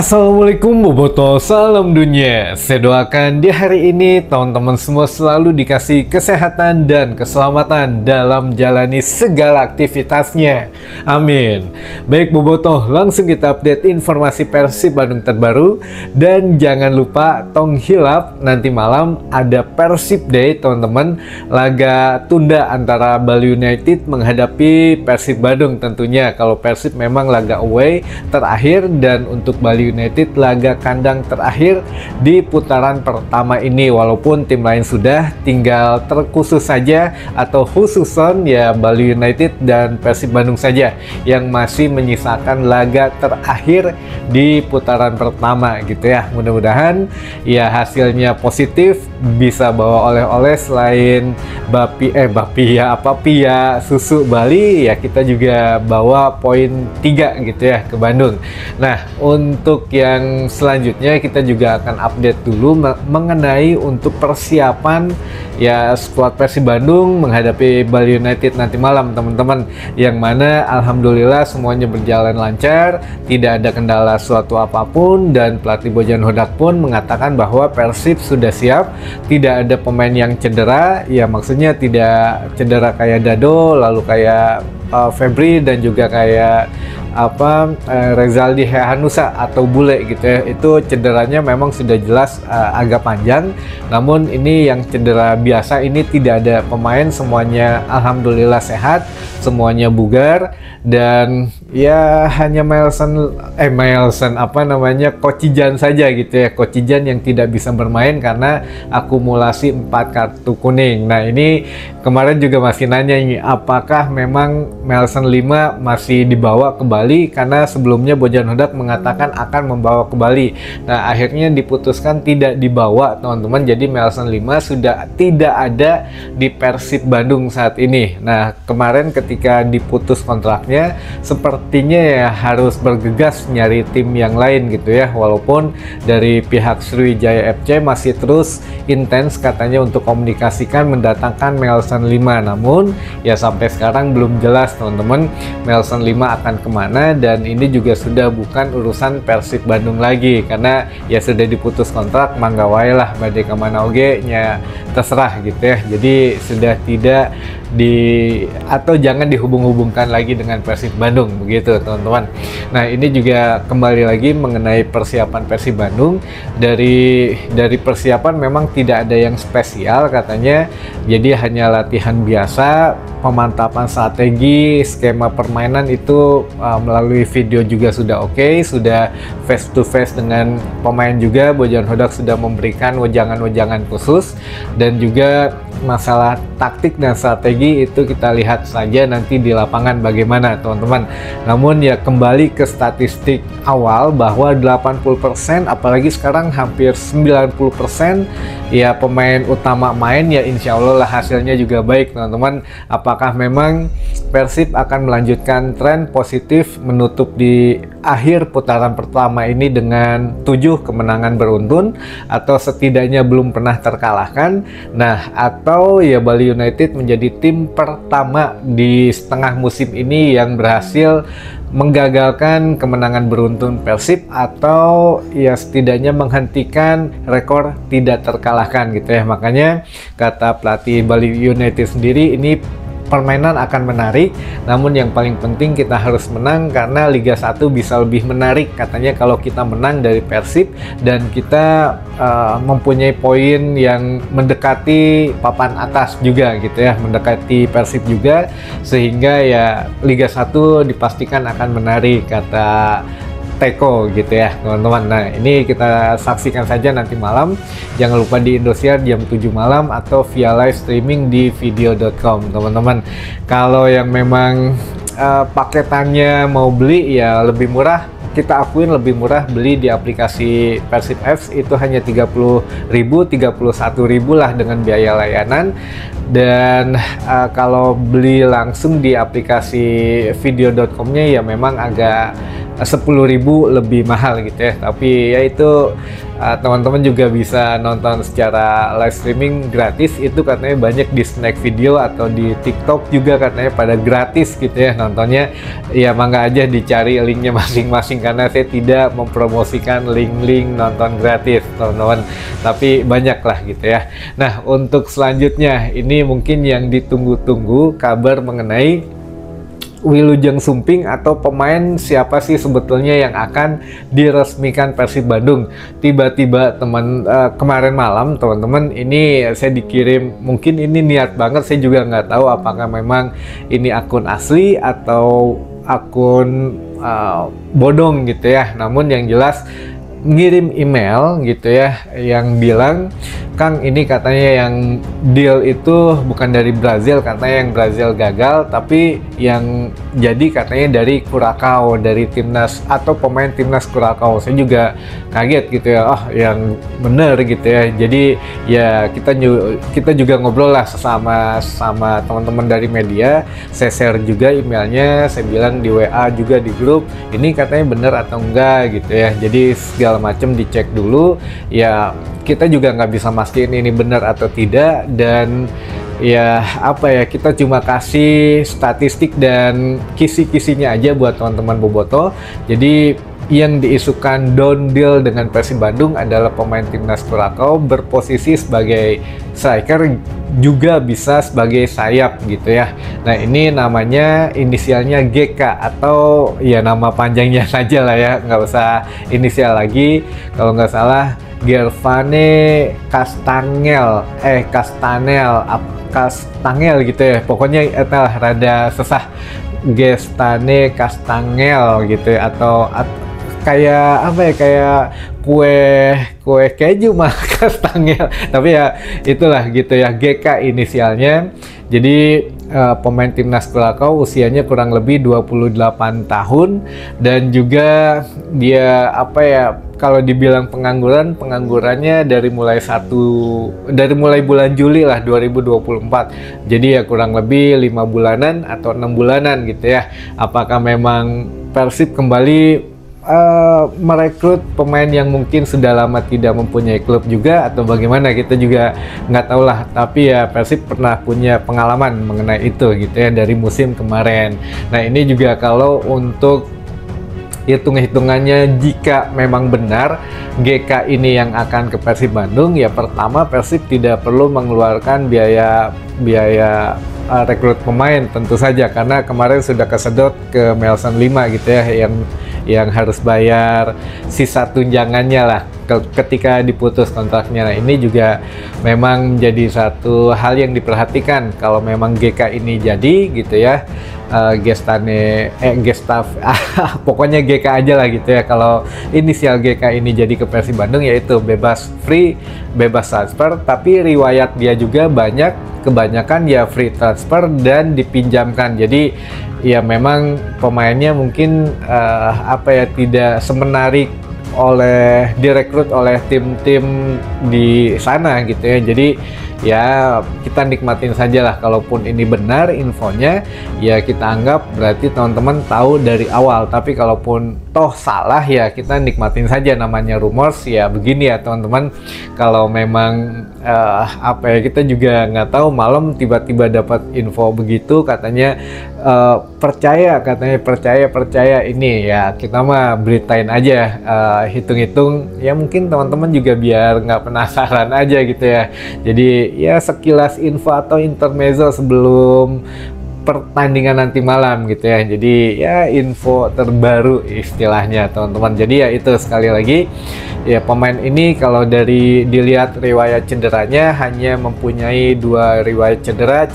Assalamualaikum Boboto, salam dunia. Saya doakan di hari ini teman-teman semua selalu dikasih kesehatan dan keselamatan dalam jalani segala aktivitasnya. Amin. Baik Boboto, langsung kita update informasi Persib Bandung terbaru. Dan jangan lupa tong hilap, nanti malam ada Persib Day teman-teman. Laga tunda antara Bali United menghadapi Persib Bandung tentunya. Kalau Persib memang laga away terakhir, dan untuk Bali United laga kandang terakhir di putaran pertama ini. Walaupun tim lain sudah, tinggal terkhusus saja atau khususon ya Bali United dan Persib Bandung saja yang masih menyisakan laga terakhir di putaran pertama gitu ya. Mudah-mudahan ya hasilnya positif, bisa bawa oleh-oleh selain pia susu Bali ya, kita juga bawa poin 3 gitu ya ke Bandung. Nah, untuk yang selanjutnya kita juga akan update dulu mengenai untuk persiapan ya skuad Persib Bandung menghadapi Bali United nanti malam teman-teman, yang mana alhamdulillah semuanya berjalan lancar, tidak ada kendala suatu apapun, dan pelatih Bojan Hodak pun mengatakan bahwa Persib sudah siap, tidak ada pemain yang cedera, ya maksudnya tidak cedera kayak Dado, lalu kayak Febri, dan juga kayak Rezaldi Hehanusa atau Bule gitu ya. Itu cederanya memang sudah jelas agak panjang, namun ini yang cedera biasa ini tidak ada pemain, semuanya alhamdulillah sehat, semuanya bugar, dan ya hanya Kocijan saja gitu ya, Kocijan yang tidak bisa bermain karena akumulasi 4 kartu kuning. Nah, ini kemarin juga masih nanya ini, apakah memang Melson 5 masih dibawa ke Bali, karena sebelumnya Bojan Hodak mengatakan akan membawa ke Bali. Nah, akhirnya diputuskan tidak dibawa teman-teman, jadi Melson 5 sudah tidak ada di Persib Bandung saat ini. Nah, kemarin ketika diputus kontraknya sepertinya ya harus bergegas nyari tim yang lain gitu ya, walaupun dari pihak Sriwijaya FC masih terus intens katanya untuk komunikasikan mendatangkan Melson 5, namun ya sampai sekarang belum jelas teman-teman Melson 5 akan kemana, dan ini juga sudah bukan urusan Persib Bandung lagi, karena ya sudah diputus kontrak, mangga wae lah badai kemana oge nya terserah gitu ya. Jadi sudah tidak atau jangan dihubung-hubungkan lagi dengan Persib Bandung begitu teman-teman. Nah, ini juga kembali lagi mengenai persiapan Persib Bandung. Dari persiapan memang tidak ada yang spesial katanya, jadi hanya latihan biasa, pemantapan strategi, skema permainan itu melalui video juga sudah oke, sudah face to face dengan pemain juga. Bojan Hodak sudah memberikan wejangan-wejangan khusus, dan juga masalah taktik dan strategi itu kita lihat saja nanti di lapangan bagaimana teman-teman. Namun ya kembali ke statistik awal bahwa 80%, apalagi sekarang hampir 90% ya pemain utama main, ya insya Allah lah hasilnya juga baik teman-teman. Apakah memang Persib akan melanjutkan tren positif menutup di akhir putaran pertama ini dengan 7 kemenangan beruntun, atau setidaknya belum pernah terkalahkan? Nah, atau ya Bali United menjadi tim pertama di setengah musim ini yang berhasil menggagalkan kemenangan beruntun Persib, atau ya setidaknya menghentikan rekor tidak terkalahkan gitu ya. Makanya kata pelatih Bali United sendiri, ini permainan akan menarik, namun yang paling penting kita harus menang, karena Liga 1 bisa lebih menarik katanya kalau kita menang dari Persib, dan kita mempunyai poin yang mendekati papan atas juga gitu ya, mendekati Persib juga, sehingga ya Liga 1 dipastikan akan menarik kata Teko gitu ya teman-teman. Nah, ini kita saksikan saja nanti malam. Jangan lupa di Indosiar jam 7 malam atau via live streaming di video.com teman-teman. Kalau yang memang paketannya mau beli ya lebih murah, kita akuin lebih murah beli di aplikasi Persib Apps, itu hanya 30.000, 31.000 lah dengan biaya layanan. Dan kalau beli langsung di aplikasi video.com-nya ya memang agak 10.000 lebih mahal gitu ya. Tapi ya itu teman-teman juga bisa nonton secara live streaming gratis, itu katanya banyak di Snack Video atau di TikTok juga katanya pada gratis gitu ya nontonnya. Ya mangga aja dicari linknya masing-masing, karena saya tidak mempromosikan link-link nonton gratis teman-teman, tapi banyak lah gitu ya. Nah, untuk selanjutnya ini mungkin yang ditunggu-tunggu kabar mengenai Wilujeng Sumping, atau pemain siapa sih sebetulnya yang akan diresmikan Persib Bandung. Tiba-tiba kemarin malam teman-teman ini saya dikirim, mungkin ini niat banget, saya juga nggak tahu apakah memang ini akun asli atau akun bodong gitu ya. Namun yang jelas ngirim email gitu ya yang bilang, Kang, ini katanya yang deal itu bukan dari Brazil, katanya yang Brazil gagal, tapi yang jadi katanya dari Curaçao, dari timnas atau pemain timnas Curaçao. Saya juga kaget gitu ya, yang bener gitu ya. Jadi ya kita juga ngobrol lah sama teman-teman dari media. Saya share juga emailnya, saya bilang di WA juga di grup, ini katanya bener atau enggak gitu ya. Jadi segala macam dicek dulu ya, kita juga nggak bisa mastiin ini benar atau tidak, dan ya apa ya, kita cuma kasih statistik dan kisi-kisinya aja buat teman-teman boboto. Jadi yang diisukan down deal dengan Persib Bandung adalah pemain timnas Curaçao berposisi sebagai striker, juga bisa sebagai sayap gitu ya. Nah, ini namanya inisialnya GK, atau ya nama panjangnya saja lah ya, nggak usah inisial lagi. Kalau nggak salah Gervane Castangel gitu ya. Pokoknya itu rada sesah, Gestane Castangel gitu ya, atau kayak apa ya, kayak kue keju mah Castangel, tapi ya itulah gitu ya, GK inisialnya. Jadi pemain timnas Curaçao usianya kurang lebih 28 tahun, dan juga dia apa ya, kalau dibilang penganggurannya dari mulai bulan Juli lah 2024. Jadi ya kurang lebih 5 bulanan atau 6 bulanan gitu ya. Apakah memang Persib kembali merekrut pemain yang mungkin sudah lama tidak mempunyai klub juga, atau bagaimana, kita juga nggak tahu lah. Tapi ya Persib pernah punya pengalaman mengenai itu gitu ya dari musim kemarin. Nah, ini juga kalau untuk hitung-hitungannya, jika memang benar GK ini yang akan ke Persib Bandung, ya pertama Persib tidak perlu mengeluarkan biaya rekrut pemain tentu saja, karena kemarin sudah kesedot ke Melson 5 gitu ya, yang harus bayar sisa tunjangannya lah ketika diputus kontraknya. Nah, ini juga memang jadi satu hal yang diperhatikan kalau memang GK ini jadi gitu ya. Pokoknya GK aja lah gitu ya. Kalau inisial GK ini jadi ke Persib Bandung, yaitu bebas transfer, tapi riwayat dia juga kebanyakan ya free transfer dan dipinjamkan. Jadi ya memang pemainnya mungkin tidak semenarik direkrut oleh tim-tim di sana gitu ya. Jadi ya kita nikmatin saja lah, kalaupun ini benar infonya ya kita anggap berarti teman-teman tahu dari awal. Tapi kalaupun toh salah ya kita nikmatin saja, namanya rumors ya begini ya teman-teman. Kalau memang kita juga nggak tahu, malam tiba-tiba dapat info begitu katanya percaya ini ya, kita mah beritain aja, hitung-hitung ya, mungkin teman-teman juga biar nggak penasaran aja gitu ya. Jadi ya sekilas info atau intermezzo sebelum pertandingan nanti malam gitu ya. Jadi ya info terbaru istilahnya teman-teman. Jadi ya itu, sekali lagi ya pemain ini kalau dari dilihat riwayat cederanya hanya mempunyai 2 riwayat cedera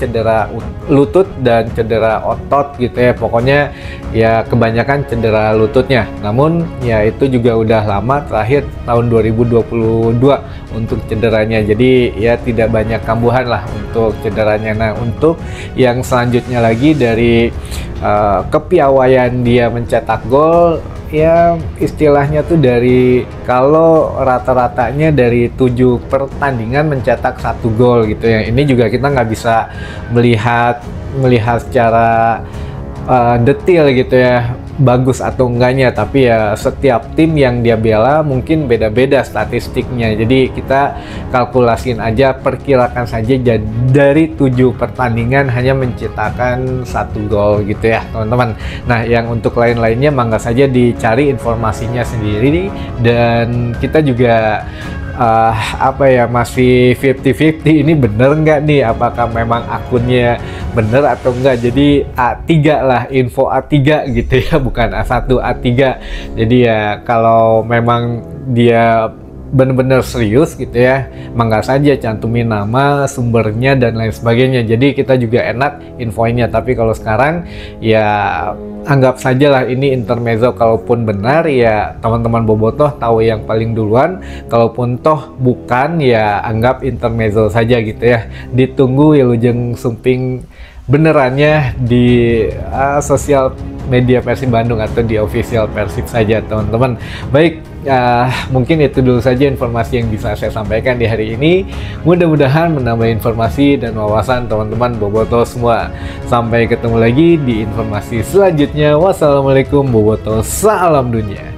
lutut dan cedera otot gitu ya. Pokoknya ya kebanyakan cedera lututnya. Namun ya itu juga udah lama, terakhir tahun 2022 untuk cederanya. Jadi ya tidak banyak kambuhan lah untuk cederanya. Nah, untuk yang selanjutnya lagi dari kepiawaian dia mencetak gol, ya istilahnya tuh dari, kalau rata-ratanya dari 7 pertandingan mencetak 1 gol gitu ya. Ini juga kita nggak bisa melihat secara detail gitu ya bagus atau enggaknya, tapi ya setiap tim yang dia bela mungkin beda-beda statistiknya. Jadi kita kalkulasiin aja, perkirakan saja dari 7 pertandingan hanya menciptakan 1 gol gitu ya teman-teman. Nah yang untuk lain-lainnya mangga saja dicari informasinya sendiri, dan kita juga apa ya, masih 50-50 ini bener nggak nih, apakah memang akunnya bener atau enggak. Jadi A3 lah, info A3 gitu ya, bukan A1, A3. Jadi ya kalau memang dia bener-bener serius gitu ya, mangga saja cantumin nama, sumbernya dan lain sebagainya. Jadi kita juga enak infonya. Tapi kalau sekarang ya anggap sajalah ini intermezzo. Kalaupun benar ya teman-teman bobotoh tahu yang paling duluan. Kalaupun toh bukan ya anggap intermezzo saja gitu ya. Ditunggu Wilujeng Sumping benerannya di sosial media Persib Bandung atau di official Persib saja teman-teman. Baik, mungkin itu dulu saja informasi yang bisa saya sampaikan di hari ini. Mudah-mudahan menambah informasi dan wawasan teman-teman bobotoh semua. Sampai ketemu lagi di informasi selanjutnya. Wassalamualaikum bobotoh, salam dunia.